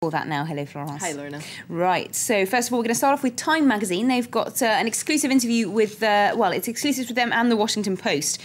For that now. Hello, Florence. Hi, Lorna. Right. So first of all, we're going to start off with Time magazine. They've got an exclusive interview with, well, it's exclusive with them and the Washington Post,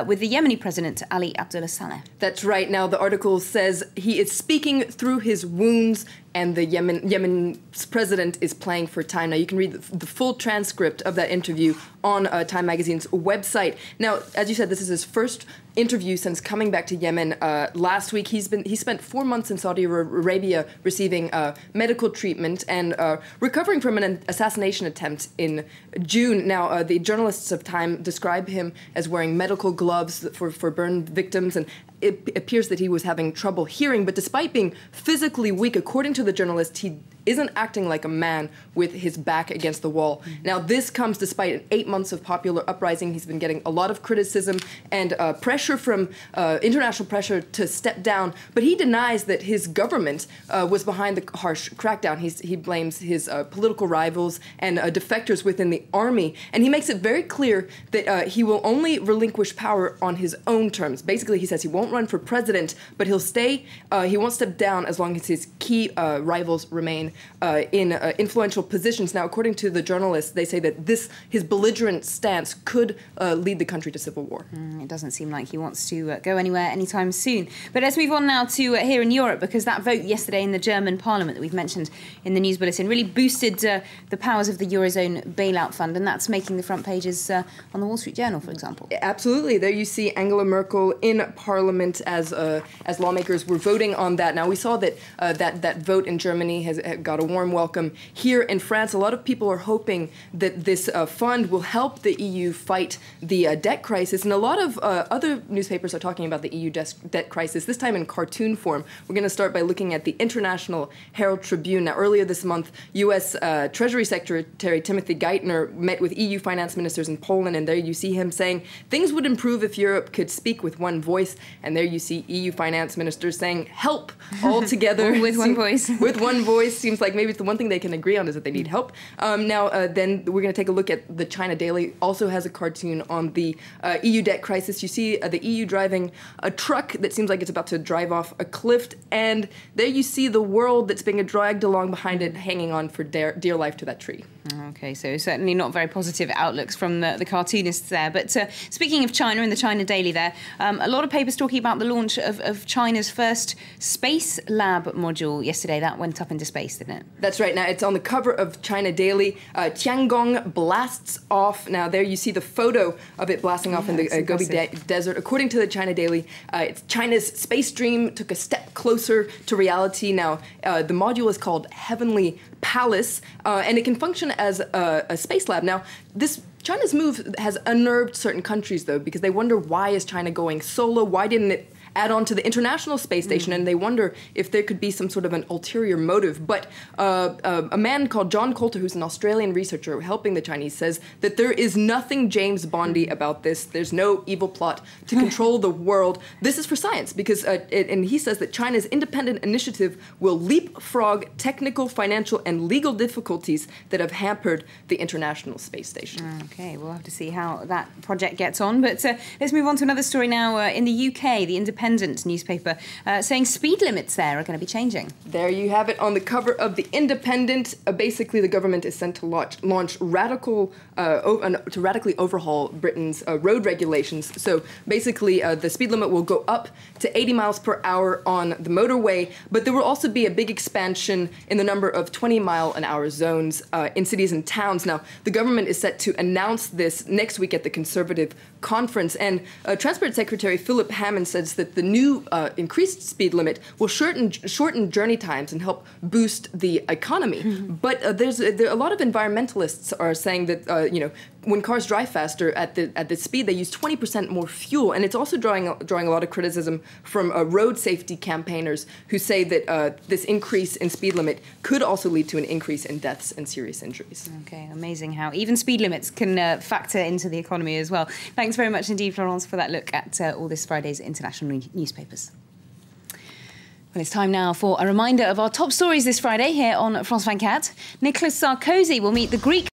with the Yemeni president, Ali Abdullah Saleh. That's right. Now, the article says he is speaking through his wounds and the Yemen's president is playing for time. Now, you can read the full transcript of that interview on Time magazine's website. Now, as you said, this is his first interview since coming back to Yemen last week. He spent 4 months in Saudi Arabia receiving medical treatment and recovering from an assassination attempt in June. Now, the journalists of Time describe him as wearing medical gloves for burn victims, and it appears that he was having trouble hearing, but despite being physically weak, according to the journalist, he isn't acting like a man with his back against the wall. Now, this comes despite 8 months of popular uprising. He's been getting a lot of criticism and pressure from international pressure to step down, but he denies that his government was behind the harsh crackdown. He blames his political rivals and defectors within the army, and he makes it very clear that he will only relinquish power on his own terms. Basically, he says he won't run for president, but he'll stay, he won't step down as long as his key rivals remain in influential positions. Now, according to the journalists, they say that his belligerent stance could lead the country to civil war. It doesn't seem like he wants to go anywhere anytime soon. But let's move on now to here in Europe, because that vote yesterday in the German parliament that we've mentioned in the news bulletin really boosted the powers of the Eurozone bailout fund, and that's making the front pages on the Wall Street Journal, for example. Absolutely. There you see Angela Merkel in parliament as lawmakers were voting on that. Now, we saw that that vote in Germany has got a warm welcome. Here in France, a lot of people are hoping that this fund will help the EU fight the debt crisis, and a lot of other newspapers are talking about the EU debt crisis, this time in cartoon form. We're going to start by looking at the International Herald Tribune. Now, earlier this month, U.S. Treasury Secretary Timothy Geithner met with EU finance ministers in Poland, and there you see him saying things would improve if Europe could speak with one voice, and there you see EU finance ministers saying help all together. With one voice. With one voice. Seems like maybe it's the one thing they can agree on is that they need help. Then we're going to take a look at the China Daily. Also has a cartoon on the EU debt crisis. You see the EU driving a truck that seems like it's about to drive off a cliff, and there you see the world that's being dragged along behind it, hanging on for dear life to that tree. Okay, so certainly not very positive outlooks from the cartoonists there. But speaking of China, in the China Daily there, a lot of papers talking about the launch of China's first space lab module yesterday. That went up into space, didn't it? That's right. Now, it's on the cover of China Daily. Tiangong blasts off. Now, there you see the photo of it blasting off in the Gobi Desert. According to the China Daily, China's space dream took a step closer to reality. Now, the module is called Heavenly Palace, and it can function as a space lab. Now, China's move has unnerved certain countries, though, because they wonder, why is China going solo? Why didn't it add on to the International Space Station? And they wonder if there could be some sort of an ulterior motive. But a man called John Coulter, who's an Australian researcher helping the Chinese, says that there is nothing James Bondy about this. There's no evil plot to control the world. This is for science, because and he says that China's independent initiative will leapfrog technical, financial, and legal difficulties that have hampered the International Space Station. Okay, we'll have to see how that project gets on. But let's move on to another story now. In the UK, the Independent newspaper saying speed limits there are going to be changing. There you have it on the cover of the Independent. Basically, the government is sent to launch to radically overhaul Britain's road regulations. So basically, the speed limit will go up to 80 miles per hour on the motorway, but there will also be a big expansion in the number of 20-mile-an-hour zones in cities and towns. Now, the government is set to announce this next week at the Conservative conference, and Transport Secretary Philip Hammond says that the new increased speed limit will shorten journey times and help boost the economy. But a lot of environmentalists are saying that when cars drive faster at the speed, they use 20% more fuel, and it's also drawing a lot of criticism from road safety campaigners who say that this increase in speed limit could also lead to an increase in deaths and serious injuries. Okay, amazing how even speed limits can factor into the economy as well. Thanks very much indeed, Florence, for that look at all this Friday's international newspapers. Well, it's time now for a reminder of our top stories this Friday here on France 24. Nicolas Sarkozy will meet the Greek